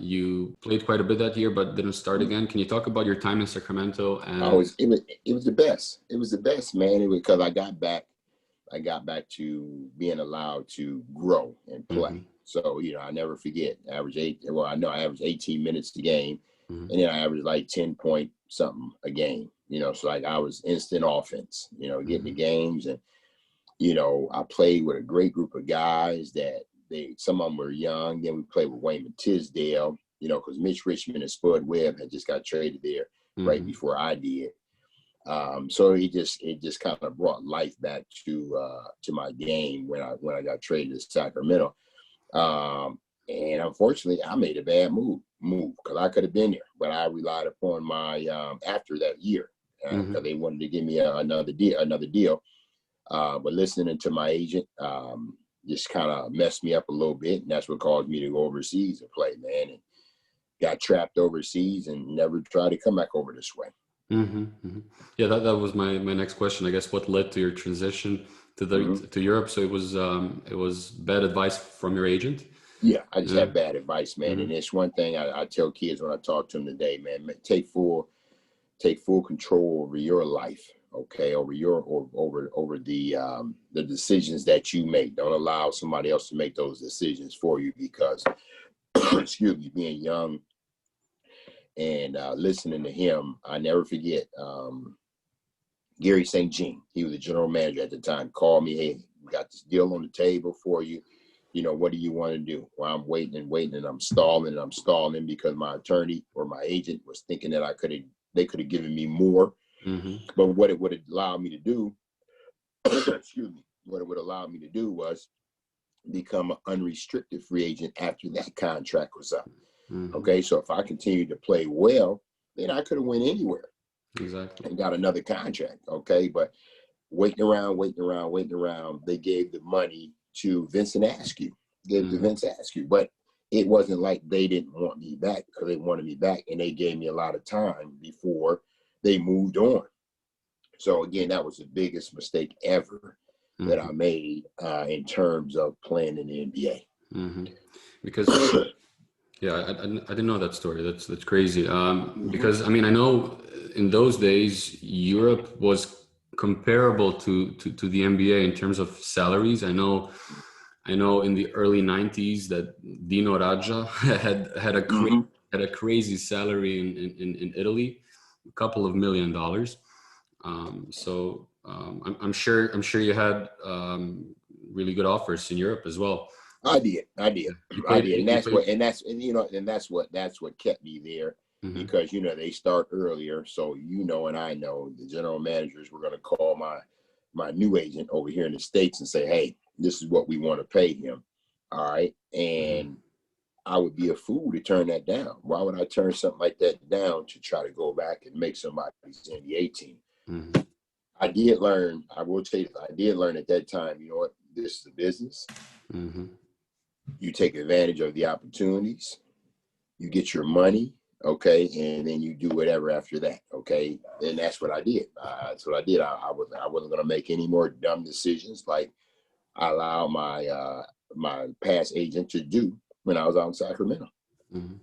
You played quite a bit that year, but didn't start again. Can you talk about your time in Sacramento? Oh, And it was the best. It was the best, man. It was because I got back to being allowed to grow and hmm play. So, I never forget, I averaged 18 minutes a game, hmm and then I averaged like 10 point something a game, so like I was instant offense, getting the hmm games. And, I played with a great group of guys that some of them were young. Then we played with Wayman Tisdale, because Mitch Richmond and Spud Webb had just got traded there right hmm before I did. So it just kind of brought life back to my game when I got traded to Sacramento. And unfortunately, I made a bad move because I could have been there, but I relied upon my after that year because they wanted to give me another deal. But listening to my agent just kind of messed me up a little bit, and that's what caused me to go overseas and play, man. And got trapped overseas and never tried to come back over this way. Yeah, that was my next question. I guess what led to your transition to Europe? So it was bad advice from your agent. Yeah, I just Yeah. have bad advice, man. hmm And it's one thing I tell kids when I talk to them today, man, take full control over your life, okay, over the decisions that you make. Don't allow somebody else to make those decisions for you because, excuse me, being young and listening to him, I never forget. Gary St. Jean, he was the general manager at the time, called me, hey, we got this deal on the table for you. What do you want to do? Well, I'm waiting and I'm stalling because my attorney or my agent was thinking that they could have given me more. hmm But what it would allow me to do, excuse me, what it would allow me to do was become an unrestricted free agent after that contract was up. hmm Okay, so if I continued to play well, then I could have went anywhere Exactly. and got another contract. Okay, but waiting around, they gave the money to Vincent Askew, but it wasn't like they didn't want me back because they wanted me back, and they gave me a lot of time before they moved on. So again, that was the biggest mistake ever that I hmm made in terms of playing in the NBA. hmm Because yeah, I didn't know that story. That's crazy. Because I mean, I know in those days Europe was comparable to the NBA in terms of salaries. I know in the early 90s that Dino Radja Mm-hmm. had a crazy salary in Italy, a couple of $1 million. I'm sure you had really good offers in Europe as well. I did, You I played did, and you played. that's what kept me there hmm because they start earlier, so and I know the general managers were going to call my new agent over here in the States and say, hey, this is what we want to pay him, all right, hmm and I would be a fool to turn that down. Why would I turn something like that down to try to go back and make somebody's NBA team? hmm I did learn. I will tell you, I did learn at that time. You know what? This is a business. hmm You take advantage of the opportunities, you get your money, okay, and then you do whatever after that, okay. And that's what I did. I wasn't going to make any more dumb decisions like I allowed my past agent to do when I was out in Sacramento. hmm